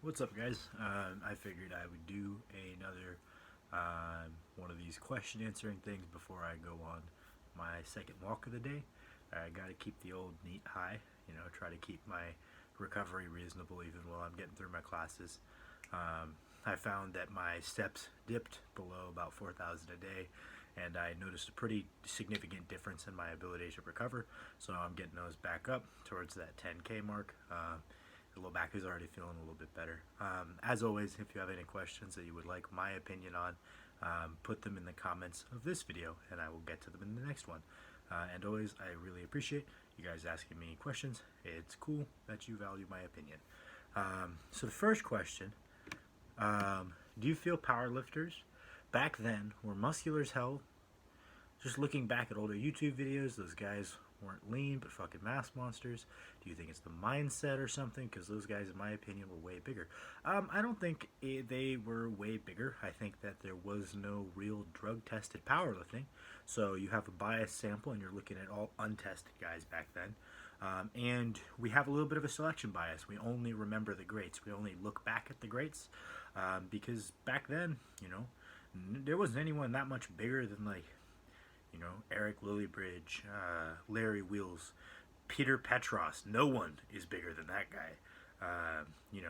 What's up, guys? I figured I would do another one of these question answering things before I go on my second walk of the day. I got to keep the old neat high, try to keep my recovery reasonable even while I'm getting through my classes. I found that my steps dipped below about 4,000 a day, and I noticed a pretty significant difference in my ability to recover. So I'm getting those back up towards that 10K mark. The low back is already feeling a little bit better. As always, if you have any questions that you would like my opinion on, put them in the comments of this video and I will get to them in the next one. And always, I really appreciate you guys asking me questions. It's cool that you value my opinion. So the first question, do you feel powerlifters back then were muscular as hell? Just looking back at older YouTube videos, those guys weren't lean but fucking mass monsters. Do you think it's the mindset or something? Because those guys, in my opinion, were way bigger. I don't think they were way bigger. I think that there was no real drug-tested powerlifting. So you have a biased sample and you're looking at all untested guys back then. And we have a little bit of a selection bias. We only remember the greats. We only look back at the greats because back then, there wasn't anyone that much bigger than Eric Lillybridge, Larry Wheels, Peter Petros. No one is bigger than that guy. You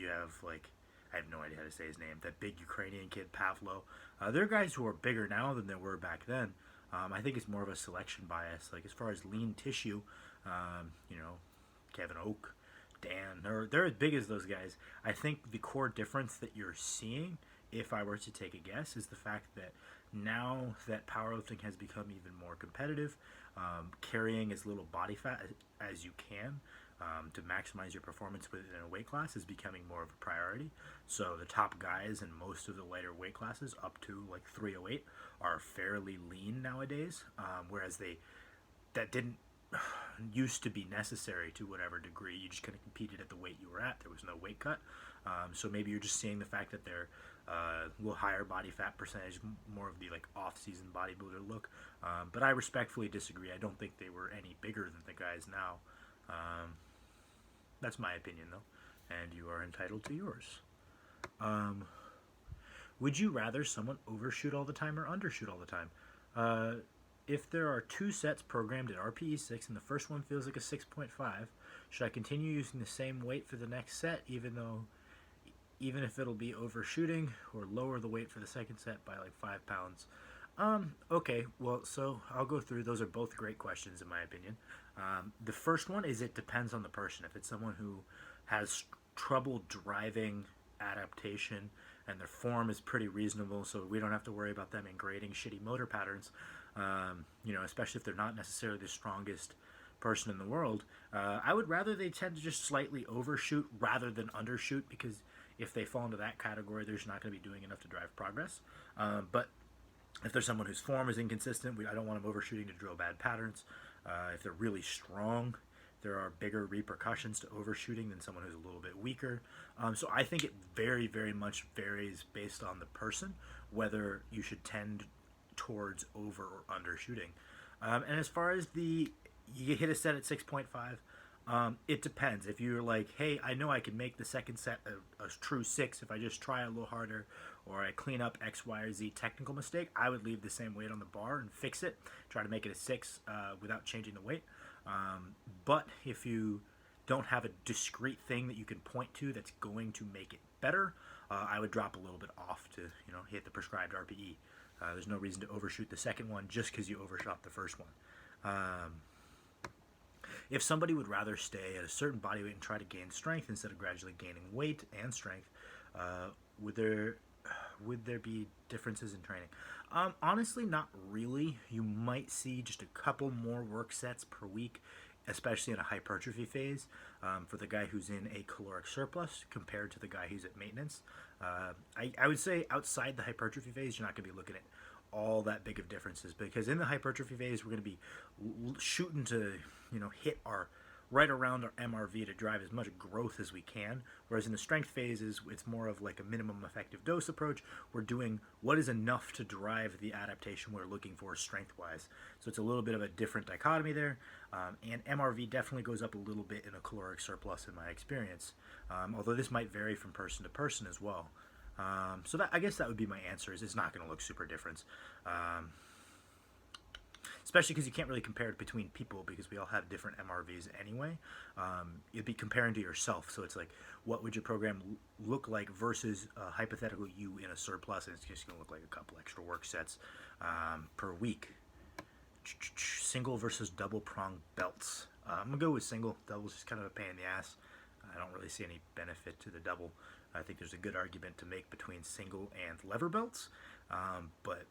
have I have no idea how to say his name. That big Ukrainian kid, Pavlo. There are guys who are bigger now than there were back then. I think it's more of a selection bias. Like as far as lean tissue, Kevin Oak, Dan, they're as big as those guys. I think the core difference that you're seeing, if I were to take a guess, is the fact that now that powerlifting has become even more competitive, carrying as little body fat as you can to maximize your performance within a weight class is becoming more of a priority. So the top guys in most of the lighter weight classes, up to like 308, are fairly lean nowadays, whereas that didn't used to be necessary to whatever degree. You just kind of competed at the weight you were at. There was no weight cut. So maybe you're just seeing the fact that they're a little higher body fat percentage, more of the off-season bodybuilder look. But I respectfully disagree. I don't think they were any bigger than the guys now. That's my opinion, though, and you are entitled to yours. Would you rather someone overshoot all the time or undershoot all the time? If there are two sets programmed at RPE 6 and the first one feels like a 6.5, should I continue using the same weight for the next set even if it'll be overshooting, or lower the weight for the second set by 5 pounds? Okay, well, so I'll go through. Those are both great questions in my opinion. The first one is it depends on the person. If it's someone who has trouble driving adaptation and their form is pretty reasonable, so we don't have to worry about them ingrading shitty motor patterns, especially if they're not necessarily the strongest person in the world, I would rather they tend to just slightly overshoot rather than undershoot, because if they fall into that category, they're just not going to be doing enough to drive progress. But if there's someone whose form is inconsistent, I don't want them overshooting to drill bad patterns. If they're really strong, there are bigger repercussions to overshooting than someone who's a little bit weaker. So I think it very, very much varies based on the person, whether you should tend towards over or undershooting. And as far as you hit a set at 6.5, it depends. If you're like, hey, I know I can make the second set a true 6 if I just try a little harder, or I clean up X, Y, or Z technical mistake, I would leave the same weight on the bar and fix it, try to make it a 6 without changing the weight. But if you don't have a discrete thing that you can point to that's going to make it better, I would drop a little bit off to hit the prescribed RPE. There's no reason to overshoot the second one just because you overshot the first one. If somebody would rather stay at a certain body weight and try to gain strength instead of gradually gaining weight and strength, would there be differences in training? Honestly, not really. You might see just a couple more work sets per week, especially in a hypertrophy phase, for the guy who's in a caloric surplus compared to the guy who's at maintenance. I would say outside the hypertrophy phase, you're not going to be looking at all that big of differences, because in the hypertrophy phase, we're going to be shooting to hit our right around our MRV to drive as much growth as we can. Whereas in the strength phases, it's more of like a minimum effective dose approach. We're doing what is enough to drive the adaptation we're looking for strength-wise. So it's a little bit of a different dichotomy there. And MRV definitely goes up a little bit in a caloric surplus in my experience, although this might vary from person to person as well. So I guess that would be my answer, is it's not going to look super different. Especially because you can't really compare it between people because we all have different MRVs anyway. You'd be comparing to yourself. So it's like, what would your program look like versus hypothetical you in a surplus, and it's just going to look like a couple extra work sets per week. Single versus double prong belts. I'm going to go with single. Double's just kind of a pain in the ass. I don't really see any benefit to the double. I think there's a good argument to make between single and lever belts, but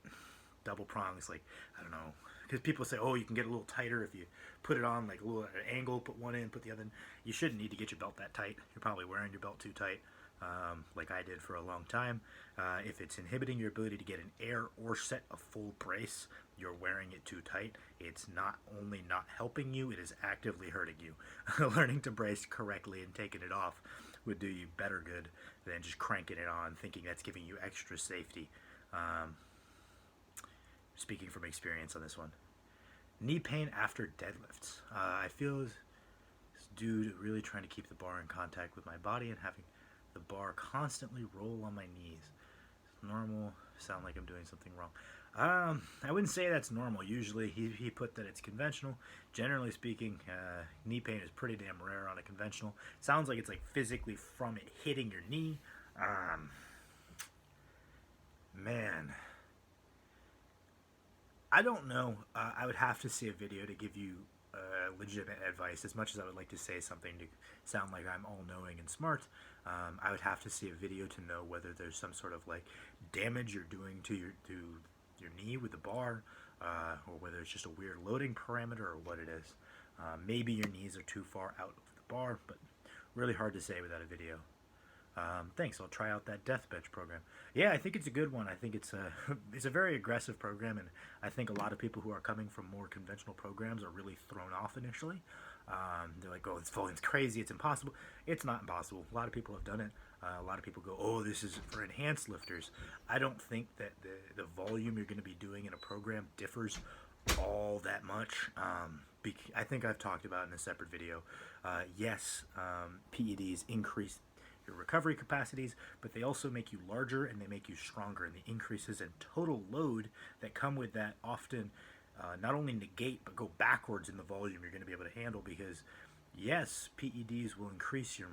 double prong is like, I don't know, because people say, oh, you can get a little tighter if you put it on like a little at an angle, put one in, put the other in. You shouldn't need to get your belt that tight. You're probably wearing your belt too tight, like I did for a long time. If it's inhibiting your ability to get an air or set a full brace, you're wearing it too tight. It's not only not helping you, it is actively hurting you. Learning to brace correctly and taking it off would do you better good than just cranking it on, thinking that's giving you extra safety. Speaking from experience on this one. Knee pain after deadlifts. I feel it's due to really trying to keep the bar in contact with my body and having the bar constantly roll on my knees. It's normal. Sound like I'm doing something wrong. I wouldn't say that's normal. Usually he put that it's conventional. Generally speaking, knee pain is pretty damn rare on a conventional. Sounds like it's like physically from it hitting your knee. Man, I don't know. I would have to see a video to give you legitimate advice. As much as I would like to say something to sound like I'm all-knowing and smart, I would have to see a video to know whether there's some sort of like damage you're doing to your knee with the bar, or whether it's just a weird loading parameter or what it is. Maybe your knees are too far out of the bar, but really hard to say without a video. Thanks. I'll try out that death bench program. Yeah, I think it's a good one. I think it's a very aggressive program, and I think a lot of people who are coming from more conventional programs are really thrown off initially. They're like, oh, it's crazy, it's impossible. It's not impossible. A lot of people have done it. A lot of people go, oh, this is for enhanced lifters. I don't think that the volume you're going to be doing in a program differs all that much. I think I've talked about in a separate video. Yes, PEDs increase your recovery capacities, but they also make you larger and they make you stronger, and the increases in total load that come with that often not only negate but go backwards in the volume you're going to be able to handle, because yes, PEDs will increase your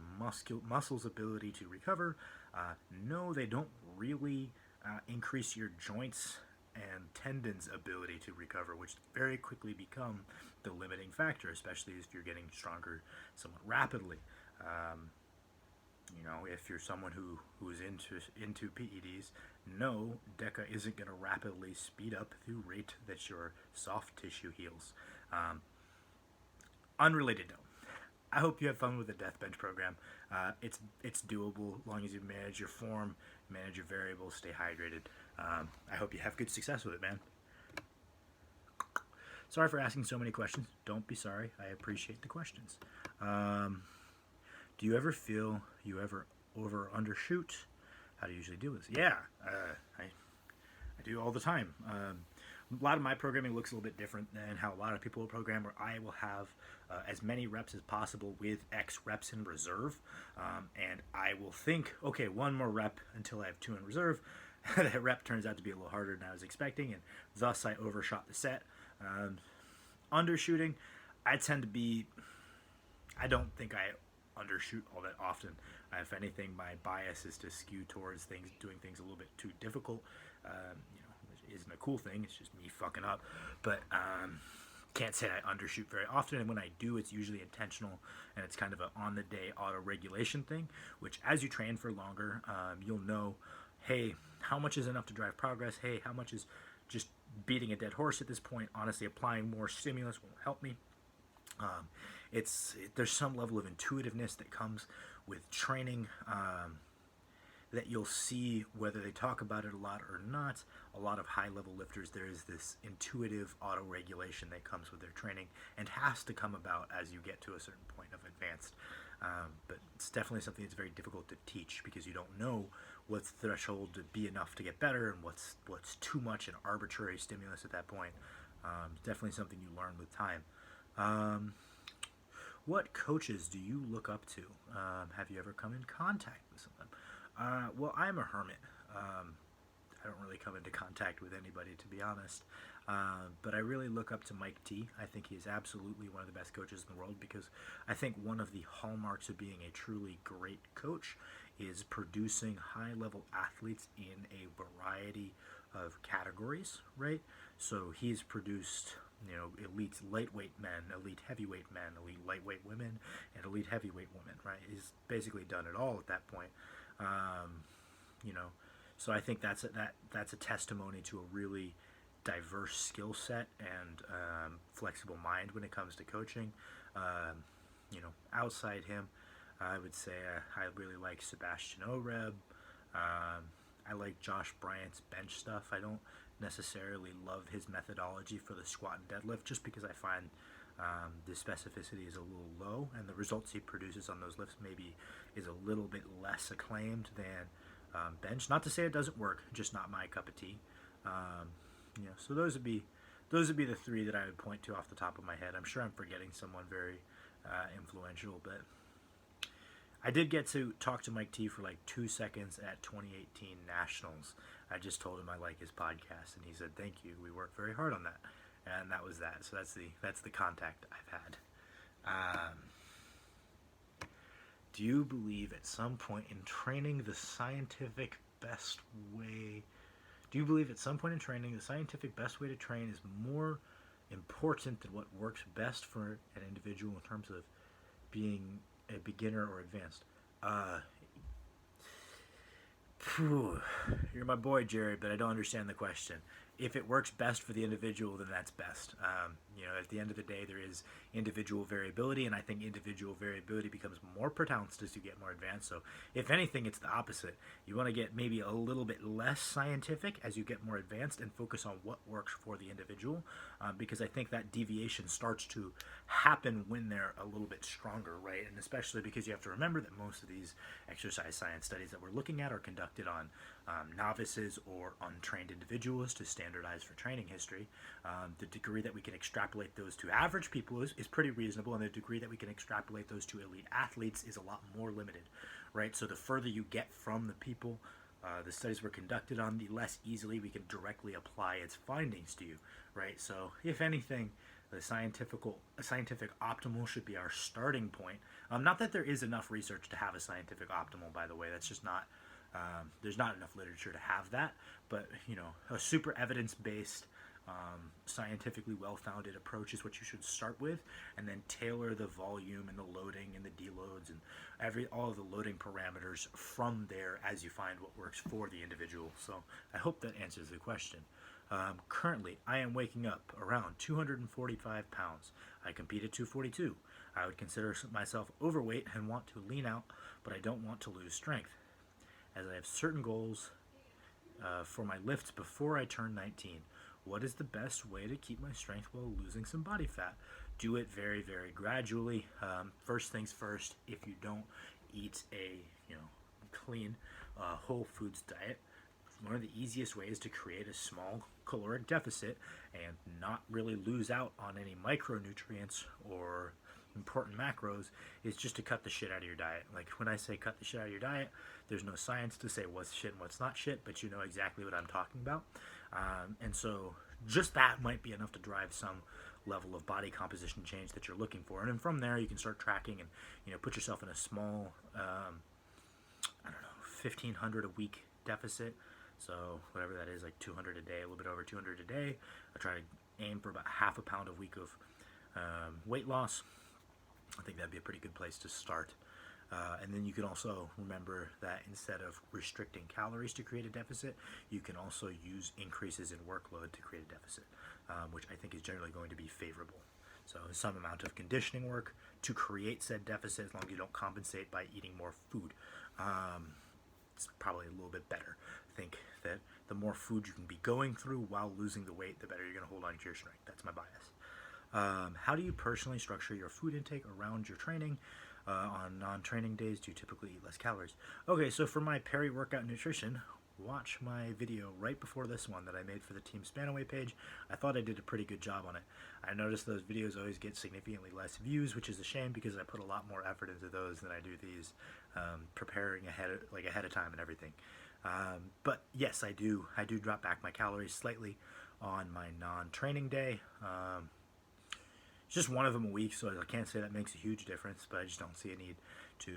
muscles ability to recover. No, they don't really increase your joints and tendons ability to recover, which very quickly become the limiting factor, especially if you're getting stronger somewhat rapidly. You know, if you're someone who's into PEDs, no, DECA isn't going to rapidly speed up the rate that your soft tissue heals. Unrelated note, I hope you have fun with the Death Bench program. It's doable as long as you manage your form, manage your variables, stay hydrated. I hope you have good success with it, man. Sorry for asking so many questions. Don't be sorry. I appreciate the questions. Do you ever feel you ever over undershoot? How do you usually do this? Yeah, I do all the time. A lot of my programming looks a little bit different than how a lot of people will program, where I will have as many reps as possible with X reps in reserve, and I will think, okay, one more rep until I have 2 in reserve. That rep turns out to be a little harder than I was expecting, and thus I overshot the set. Undershooting, I don't think I undershoot all that often. If anything, my bias is to skew towards doing things a little bit too difficult. Which isn't a cool thing. It's just me fucking up. But can't say I undershoot very often, and when I do, it's usually intentional, and it's kind of an on-the-day auto-regulation thing, which as you train for longer, you'll know, hey, how much is enough to drive progress? Hey, how much is just beating a dead horse at this point? Honestly, applying more stimulus won't help me. There's some level of intuitiveness that comes with training that you'll see whether they talk about it a lot or not. A lot of high-level lifters, there is this intuitive auto-regulation that comes with their training and has to come about as you get to a certain point. advanced. But it's definitely something that's very difficult to teach because you don't know what's the threshold to be enough to get better and what's too much an arbitrary stimulus at that point. It's definitely something you learn with time. What coaches do you look up to? Have you ever come in contact with some of them? Well, I'm a hermit. I don't really come into contact with anybody, to be honest. But I really look up to Mike T. I think he is absolutely one of the best coaches in the world because I think one of the hallmarks of being a truly great coach is producing high-level athletes in a variety of categories, right? So he's produced, elite lightweight men, elite heavyweight men, elite lightweight women, and elite heavyweight women, right? He's basically done it all at that point. You know, so I think that's a testimony to a really diverse skill set and flexible mind when it comes to coaching. Outside him, I would say I really like Sebastian Oreb. I like Josh Bryant's bench stuff. I don't necessarily love his methodology for the squat and deadlift just because I find the specificity is a little low and the results he produces on those lifts maybe is a little bit less acclaimed than bench. Not to say it doesn't work, just not my cup of tea. So those would be the three that I would point to off the top of my head. I'm sure I'm forgetting someone very influential, but I did get to talk to Mike T for like 2 seconds at 2018 Nationals. I just told him I like his podcast, and he said, "Thank you. We worked very hard on that," and that was that. So that's the contact I've had. Do you believe at some point in training the scientific best way? Do you believe at some point in training the scientific best way to train is more important than what works best for an individual in terms of being a beginner or advanced? You're my boy, Jerry, but I don't understand the question. If it works best for the individual, then that's best. At the end of the day, there is individual variability, and I think individual variability becomes more pronounced as you get more advanced. So, if anything, it's the opposite. You want to get maybe a little bit less scientific as you get more advanced and focus on what works for the individual, because I think that deviation starts to happen when they're a little bit stronger, right? And especially because you have to remember that most of these exercise science studies that we're looking at are conducted on novices or untrained individuals to standardize for training history. The degree that we can extrapolate those to average people is pretty reasonable, and the degree that we can extrapolate those to elite athletes is a lot more limited, right? So the further you get from the people the studies were conducted on, the less easily we can directly apply its findings to you, right? So if anything, the scientific optimal should be our starting point. Not that there is enough research to have a scientific optimal, by the way. That's just not there's not enough literature to have that, but a super evidence-based, scientifically well-founded approach is what you should start with, and then tailor the volume and the loading and the deloads and all of the loading parameters from there as you find what works for the individual. So I hope that answers the question. Currently, I am waking up around 245 pounds. I compete at 242. I would consider myself overweight and want to lean out, but I don't want to lose strength, as I have certain goals for my lifts before I turn 19. What is the best way to keep my strength while losing some body fat? Do it very, very gradually. First things first, if you don't eat a clean whole foods diet, one of the easiest ways to create a small caloric deficit and not really lose out on any micronutrients or important macros is just to cut the shit out of your diet. Like when I say cut the shit out of your diet, there's no science to say what's shit and what's not shit, but you know exactly what I'm talking about. And so just that might be enough to drive some level of body composition change that you're looking for. And then from there you can start tracking and put yourself in a small 1,500 a week deficit. So whatever that is, like 200 a day, a little bit over 200 a day. I try to aim for about half a pound a week of weight loss. I think that'd be a pretty good place to start. And then you can also remember that instead of restricting calories to create a deficit, you can also use increases in workload to create a deficit, which I think is generally going to be favorable. So some amount of conditioning work to create said deficit, as long as you don't compensate by eating more food. It's probably a little bit better. I think that the more food you can be going through while losing the weight, the better you're going to hold on to your strength. That's my bias. How do you personally structure your food intake around your training? on non-training days? Do you typically eat less calories? Okay, so for my peri-workout nutrition, watch my video right before this one that I made for the Team Spanaway page. I thought I did a pretty good job on it. I noticed those videos always get significantly less views, which is a shame because I put a lot more effort into those than I do these, preparing ahead of time and everything. But yes, I do drop back my calories slightly on my non-training day. It's just one of them a week, so I can't say that makes a huge difference, but I just don't see a need to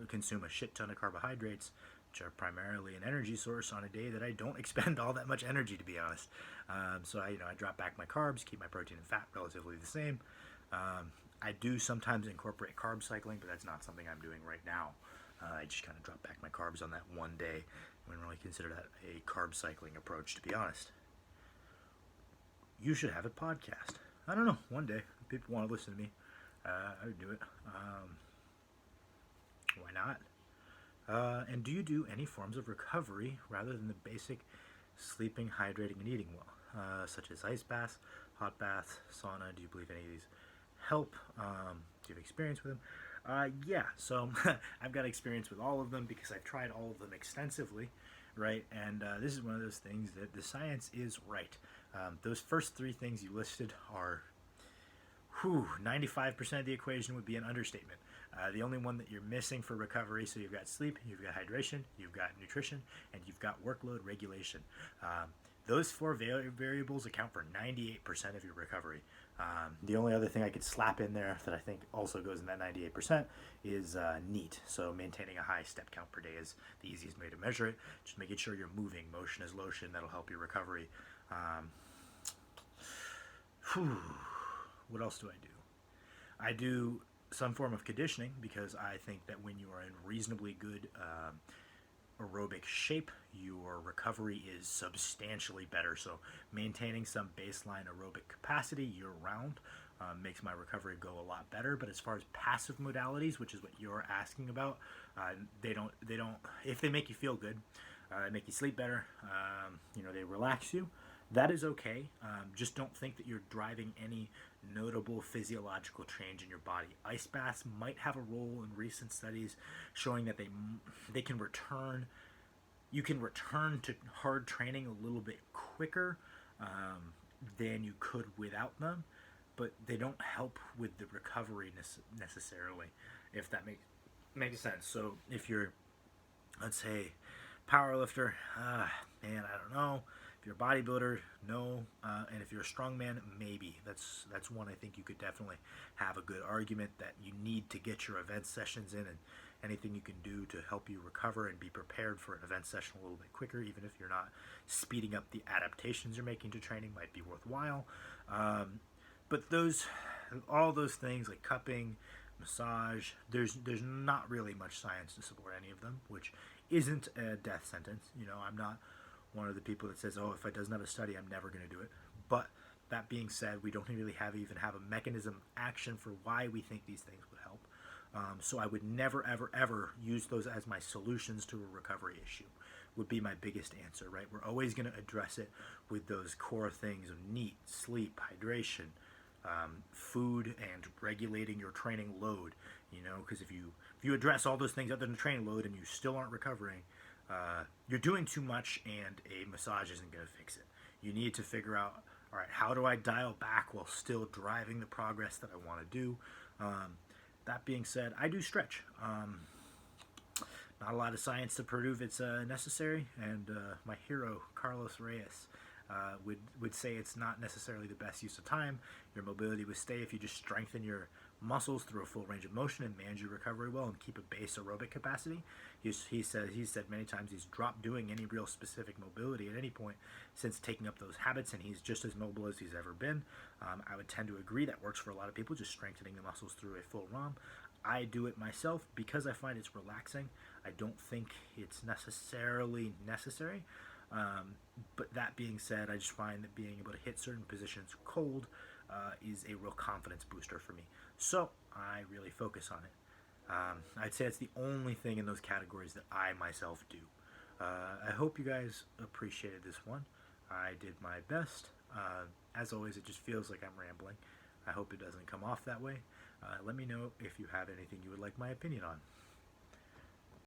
consume a shit ton of carbohydrates, which are primarily an energy source, on a day that I don't expend all that much energy, to be honest. So I drop back my carbs, keep my protein and fat relatively the same. I do sometimes incorporate carb cycling, but that's not something I'm doing right now. I just kind of drop back my carbs on that one day. I wouldn't really consider that a carb cycling approach, to be honest. You should have a podcast. I don't know, one day, if people want to listen to me, I would do it. Why not? And do you do any forms of recovery rather than the basic sleeping, hydrating, and eating well, such as ice baths, hot baths, sauna? Do you believe any of these help? Do you have experience with them? Yeah, so I've got experience with all of them because I've tried all of them extensively, right? And this is one of those things that the science is right. Those first three things you listed are 95% of the equation would be an understatement. The only one that you're missing for recovery, so you've got sleep, you've got hydration, you've got nutrition, and you've got workload regulation. Those four variables account for 98% of your recovery. The only other thing I could slap in there that I think also goes in that 98% is NEAT. So maintaining a high step count per day is the easiest way to measure it. Just making sure you're moving. Motion is lotion. That'll help your recovery. What else do I do? I do some form of conditioning because I think that when you are in reasonably good aerobic shape, your recovery is substantially better. So maintaining some baseline aerobic capacity year-round makes my recovery go a lot better. But as far as passive modalities, which is what you're asking about, they don't. If they make you feel good, they make you sleep better. They relax you. That is okay. Just don't think that you're driving any notable physiological change in your body. Ice baths might have a role in recent studies showing that they can return. You can return to hard training a little bit quicker than you could without them, but they don't help with the recovery necessarily, if that makes sense. So if you're, let's say, powerlifter, man, I don't know. If you're a bodybuilder, no, and if you're a strongman, maybe. That's one I think you could definitely have a good argument that you need to get your event sessions in, and anything you can do to help you recover and be prepared for an event session a little bit quicker, even if you're not speeding up the adaptations you're making to training, might be worthwhile. But all those things like cupping, massage, there's not really much science to support any of them, which isn't a death sentence. I'm not one of the people that says, if it doesn't have a study, I'm never going to do it. But that being said, we don't really even have a mechanism of action for why we think these things would help. So I would never, ever, ever use those as my solutions to a recovery issue, would be my biggest answer, right? We're always going to address it with those core things of NEAT, sleep, hydration, food, and regulating your training load, because if you address all those things other than training load and you still aren't recovering, you're doing too much, and a massage isn't going to fix it. You need to figure out, all right, how do I dial back while still driving the progress that I want to do? That being said, I do stretch. Not a lot of science to prove it's necessary, and my hero, Carlos Reyes, would say it's not necessarily the best use of time. Your mobility would stay if you just strengthen your muscles through a full range of motion and manage your recovery well and keep a base aerobic capacity. He said many times he's dropped doing any real specific mobility at any point since taking up those habits, and he's just as mobile as he's ever been. I would tend to agree that works for a lot of people, just strengthening the muscles through a full ROM. I do it myself because I find it's relaxing. I don't think it's necessarily necessary. But that being said, I just find that being able to hit certain positions cold is a real confidence booster for me. So I really focus on it. I'd say it's the only thing in those categories that I myself do. I hope you guys appreciated this one. I did my best. As always, it just feels like I'm rambling. I hope it doesn't come off that way. Let me know if you have anything you would like my opinion on.